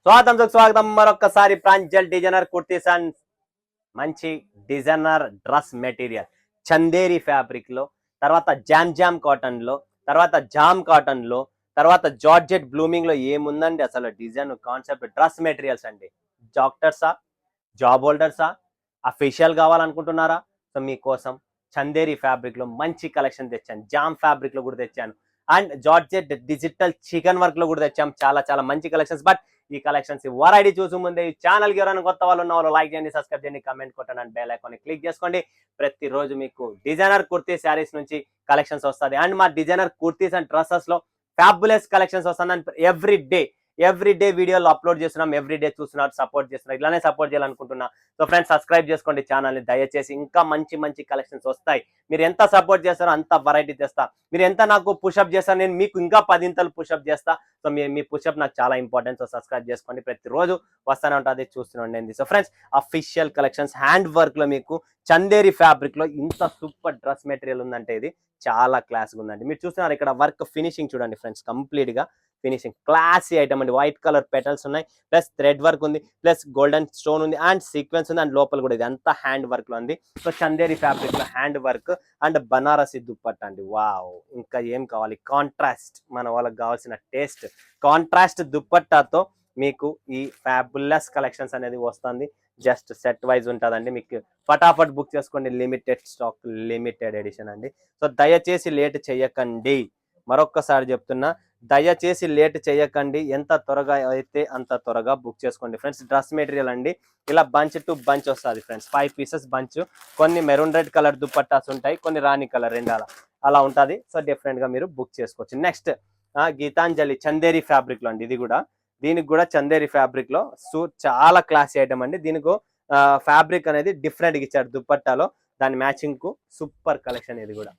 స్వాగతం మరొకసారి Pranjal designer kurtis and మంచి designer dress material Chanderi fabric లో, తర్వాత జామ్ కాటన్ లో, తర్వాత జామ్ కాటన్ లో, తర్వాత జార్జెట్ బ్లూమింగ్ లో ఏముందండి అసలు డిజైన్ కాన్సెప్ట్ డ్రెస్ మెటీరియల్స్ అండి. డాక్టర్సా, జాబ్ హోల్డర్సా, అఫీషియల్ కావాలనుకుంటున్నారా? సో మీకోసం చందేరి ఫ్యాబ్రిక్ లో మంచి కలెక్షన్ తెచ్చాను. జామ్ ఫ్యాబ్రిక్ లో కూడా తెచ్చాను and georgette digital chicken work లో కూడా తెచ్చాం. చాలా చాలా మంచి కలెక్షన్స్. బట్ ఈ కలెక్షన్స్ వెరైటీ చూసి ముందే ఈ ఛానల్ కి ఎవరైనా కొత్త వాళ్ళు ఉన్న వాళ్ళు లైక్ చేయండి, సబ్స్క్రైబ్ చేయండి, కమెంట్ కొట్టండి అండ్ బెల్ ఐకాన్ క్లిక్ చేసుకోండి. ప్రతిరోజు మీకు డిజైనర్ కుర్తీ శారీస్ నుంచి కలెక్షన్స్ వస్తుంది అండ్ మా డిజైనర్ కుర్తీస్ అండ్ డ్రెస్సెస్ లో ఫ్యాబులస్ కలెక్షన్స్ వస్తుంది. ఎవ్రీ డే వీడియోలు అప్లోడ్ చేస్తున్నాం. ఎవ్రీ డే చూస్తున్నారు, సపోర్ట్ చేస్తున్నారు. ఇలానే సపోర్ట్ చేయాలనుకుంటున్నా. సో ఫ్రెండ్స్, సబ్స్క్రైబ్ చేసుకోండి ఛానల్ని దయచేసి. ఇంకా మంచి మంచి కలెక్షన్స్ వస్తాయి. మీరు ఎంత సపోర్ట్ చేస్తారో అంత వెరైటీ తెస్తా. మీరు ఎంత నాకు పుషప్ చేస్తారో నేను మీకు ఇంకా 10 ఇంతలు పుషప్ చేస్తా. సో మీ పుషప్ నాకు చాలా ఇంపార్టెంట్. సో సబ్స్క్రైబ్ చేసుకోండి. ప్రతిరోజు వస్తూనే ఉంటుంది, చూస్తూనే ఉండండి. So friends, official collections hand work లో మీకు చందేరి ఫ్యాబ్రిక్ లో ఇంత సూపర్ డ్రెస్ మెటీరియల్ ఉందంటే ఇది చాలా క్లాస్గా ఉందండి. మీరు చూస్తున్నారు ఇక్కడ వర్క్ ఫినిషింగ్ చూడండి ఫ్రెండ్స్. కంప్లీట్ గా ఫినిషింగ్ క్లాసీ ఐటమ్ అండి. వైట్ కలర్ పెటల్స్ ఉన్నాయి, ప్లస్ థ్రెడ్ వర్క్ ఉంది, ప్లస్ గోల్డెన్ స్టోన్ ఉంది అండ్ సీక్వెన్స్ ఉంది అండ్ లోపల కూడా ఇది అంతా హ్యాండ్ వర్క్ లో ఉంది. సో చందేరి ఫ్యాబ్రిక్ లో hand work and Banarasi dupatta అండి. వావ్, ఇంకా ఏం కావాలి? కాంట్రాస్ట్, మన వాళ్ళకి కావాల్సిన టేస్ట్ కాంట్రాస్ట్ దుప్పట్టాతో మీకు ఈ ఫ్యాబులస్ కలెక్షన్స్ అనేది వస్తుంది. జస్ట్ సెట్ వైజ్ ఉంటుందండి. మీకు ఫటాఫట్ బుక్ చేసుకోండి. లిమిటెడ్ స్టాక్, లిమిటెడ్ ఎడిషన్ అండి. సో దయచేసి లేట్ చేయకండి. మరొక్కసారి చెప్తున్నా, దయచేసి లేట్ చేయకండి. ఎంత త్వరగా అయితే అంత త్వరగా బుక్ చేసుకోండి ఫ్రెండ్స్. డ్రెస్ మెటీరియల్ అండి ఇలా బంచ్ టు బంచ్ వస్తుంది ఫ్రెండ్స్. 5 pieces bunch. కొన్ని మెరూన్ రెడ్ కలర్ దుప్పట్టాస్ ఉంటాయి, కొన్ని రాణి కలర్, అలా ఉంటుంది. సో డిఫరెంట్ గా మీరు బుక్ చేసుకోవచ్చు. నెక్స్ట్ గీతాంజలి చందేరి ఫ్యాబ్రిక్ లో అండి. దీనికి కూడా చందేరి ఫ్యాబ్రిక్ లో చాలా క్లాసీ ఐటమ్ అండి. దీనికి ఫ్యాబ్రిక్ అనేది డిఫరెంట్ గా ఇచ్చారు దుప్పట్టాలో. దాని మ్యాచింగ్ కు సూపర్ కలెక్షన్. ఇది కూడా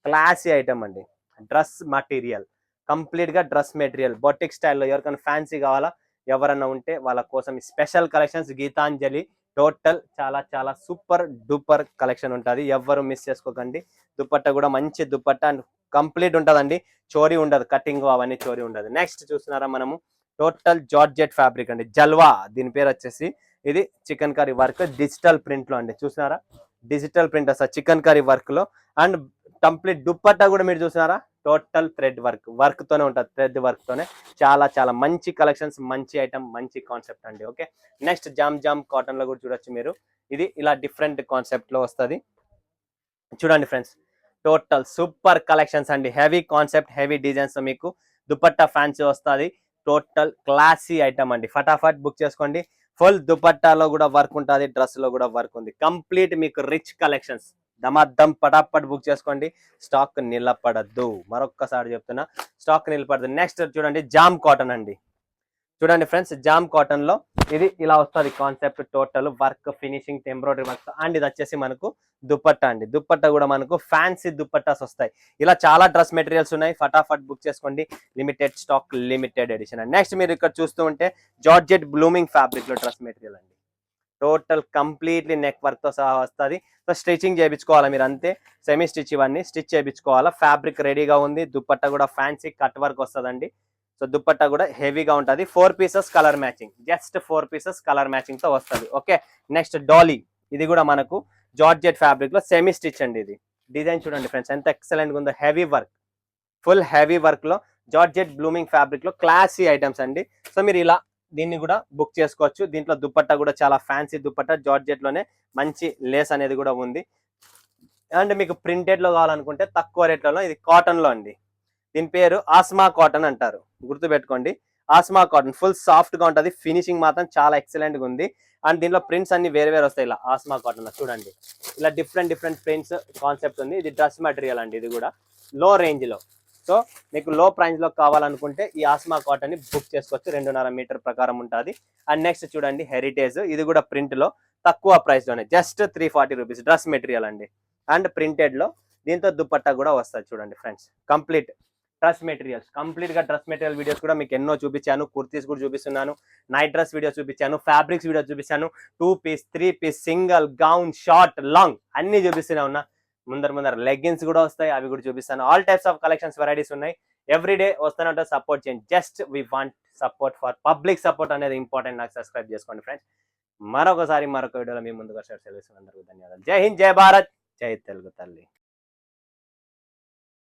క్లాసీ ఐటమ్ అండి. డ్రెస్ మటీరియల్, కంప్లీట్ గా డ్రెస్ మెటీరియల్ బొటిక్ స్టైల్లో. ఎవరికైనా ఫ్యాన్సీ కావాలా, ఎవరన్నా ఉంటే వాళ్ళ కోసం స్పెషల్ కలెక్షన్స్ గీతాంజలి. టోటల్ చాలా చాలా సూపర్ డూపర్ కలెక్షన్ ఉంటుంది. ఎవరు మిస్ చేసుకోకండి. దుప్పట్ట కూడా మంచి దుప్పట్ట అండ్ కంప్లీట్ ఉంటుందండి. చోరీ ఉండదు, కటింగ్ అవన్నీ చోరీ ఉండదు. నెక్స్ట్ చూస్తున్నారా మనము టోటల్ జార్జెట్ ఫ్యాబ్రిక్ అండి. జల్వా దీని పేరు వచ్చేసి. ఇది chicken curry work digital print లో అండి. చూసినారా, డిజిటల్ ప్రింట్ వస్తుంది చికెన్ కర్రీ వర్క్ లో. అండ్ కంప్లీట్ దుప్పట్టా కూడా మీరు చూసినారా, టోటల్ థ్రెడ్ వర్క్ తోనే ఉంటుంది. థ్రెడ్ వర్క్ తోనే చాలా చాలా మంచి కలెక్షన్స్, మంచి ఐటమ్, మంచి కాన్సెప్ట్ అండి. ఓకే, నెక్స్ట్ జామ్ కాటన్ లో కూడా చూడొచ్చు మీరు. ఇది ఇలా డిఫరెంట్ కాన్సెప్ట్ లో వస్తుంది. చూడండి ఫ్రెండ్స్, టోటల్ సూపర్ కలెక్షన్స్ అండి. హెవీ కాన్సెప్ట్, హెవీ డిజైన్స్ మీకు దుపట్టా ఫ్యాన్సీ వస్తుంది. టోటల్ క్లాసీ ఐటమ్ అండి. ఫటాఫట్ బుక్ చేసుకోండి. ఫుల్ దుపట్టాలో కూడా వర్క్ ఉంటుంది, డ్రెస్ లో కూడా వర్క్ ఉంది. కంప్లీట్ మీకు రిచ్ కలెక్షన్స్. దమాద్దం పటాపట్ బుక్ చేసుకోండి. స్టాక్ నిలబడద్దు. మరొక్కసారి చెప్తున్నా, స్టాక్ నిలబడదు. నెక్స్ట్ చూడండి జామ్ కాటన్ అండి. చూడండి ఫ్రెండ్స్, జామ్ కాటన్ లో ఇది ఇలా వస్తుంది concept. Total work finishing embroidery work and ఇది వచ్చేసి మనకు దుప్పట్టా అండి. దుప్పట్టా కూడా మనకు ఫ్యాన్సీ దుప్పట్టాస్ వస్తాయి. ఇలా చాలా డ్రెస్ మెటీరియల్స్ ఉన్నాయి. ఫటాఫట్ బుక్ చేసుకోండి. లిమిటెడ్ స్టాక్, లిమిటెడ్ ఎడిషన్ అండి. నెక్స్ట్ మీరు ఇక్కడ చూస్తూ ఉంటే జార్జెట్ బ్లూమింగ్ ఫ్యాబ్రిక్ లో డ్రెస్ మెటీరియల్ అండి. టోటల్ కంప్లీట్లీ నెక్ వర్క్ తో సహా వస్తుంది. సో స్టిచ్చింగ్ చేయించుకోవాలా మీరు, అంతే. సెమీ స్టిచ్ ఇవన్నీ స్టిచ్ చేయించుకోవాలా. ఫ్యాబ్రిక్ రెడీగా ఉంది. దుప్పట్టా కూడా ఫ్యాన్సీ కట్ వర్క్ వస్తుందండి. సో దుప్పట్టా కూడా హెవీగా ఉంటుంది. 4 pieces colour matching, just 4 pieces colour matching తో వస్తుంది. Okay, next Dolly. ఇది కూడా మనకు జార్జెట్ ఫ్యాబ్రిక్ లో సెమీ స్టిచ్ అండి. ఇది డిజైన్ చూడండి ఫ్రెండ్స్, ఎంత ఎక్సలెంట్ గా ఉందో. Heavy work, full heavy work లో జార్జెట్ బ్లూమింగ్ ఫ్యాబ్రిక్ లో క్లాసీ ఐటమ్స్ అండి. సో మీరు ఇలా దీన్ని కూడా బుక్ చేసుకోవచ్చు. దీంట్లో దుప్పట్టా కూడా చాలా ఫ్యాన్సీ దుప్పట్టా, జార్జెట్ లోనే మంచి లేస్ అనేది కూడా ఉంది. అండ్ మీకు ప్రింటెడ్ లో కావాలనుకుంటే తక్కువ రేట్లలో ఇది కాటన్ లో అండి. దీని పేరు ఆస్మా కాటన్ అంటారు, గుర్తుపెట్టుకోండి. ఆస్మా కాటన్ ఫుల్ సాఫ్ట్ గా ఉంటుంది. ఫినిషింగ్ మాత్రం చాలా ఎక్సలెంట్ గా ఉంది. అండ్ దీనిలో ప్రింట్స్ అన్ని వేరే వస్తాయి. ఇలా ఆస్మా కాటన్ చూడండి, ఇలా డిఫరెంట్ ప్రింట్స్ కాన్సెప్ట్ ఉంది. ఇది డ్రెస్ మెటీరియల్ అండి. ఇది కూడా లో రేంజ్ లో. సో మీకు లో ప్రైస్ లో కావాలనుకుంటే ఈ ఆస్మా కాటన్ ని బుక్ చేసుకోవచ్చు. 2.5 మీటర్ ప్రకారం ఉంటుంది. అండ్ నెక్స్ట్ చూడండి హెరిటేజ్. ఇది కూడా ప్రింట్ లో తక్కువ ప్రైస్ లోనే, జస్ట్ 340 రూపీస్. డ్రెస్ మెటీరియల్ అండి అండ్ ప్రింటెడ్ లో. దీంతో దుప్పట్టా కూడా వస్తుంది. చూడండి friends, complete dress materials. Complete గా డ్రెస్ మెటీరియల్ వీడియోస్ కూడా మీకు ఎన్నో చూపించాను. కుర్తీస్ కూడా చూపిస్తున్నాను, నైట్ డ్రెస్ వీడియో చూపించాను, ఫ్యాబ్రిక్స్ వీడియో చూపించాను, 2 piece 3 piece, single, gown, short, long అన్ని చూపిస్తూనే ఉన్నా. ముందర లెగ్గిన్స్ కూడా వస్తాయి, అవి కూడా చూపిస్తాను. All types of collections varieties ఉన్నాయి. ఎవ్రీడే వస్తూనే ఉంటుంది. సపోర్ట్ చేయండి. Just we want support for public support అనేది ఇంపార్టెంట్. నాకు సబ్స్క్రైబ్ చేసుకోండి ఫ్రెండ్స్. మరొక వీడియోలో మీ ముందుకు వచ్చే సెలవు. అందరికీ ధన్యవాదాలు. జై హింద్, జై భారత్, జై తెలుగు తల్లి.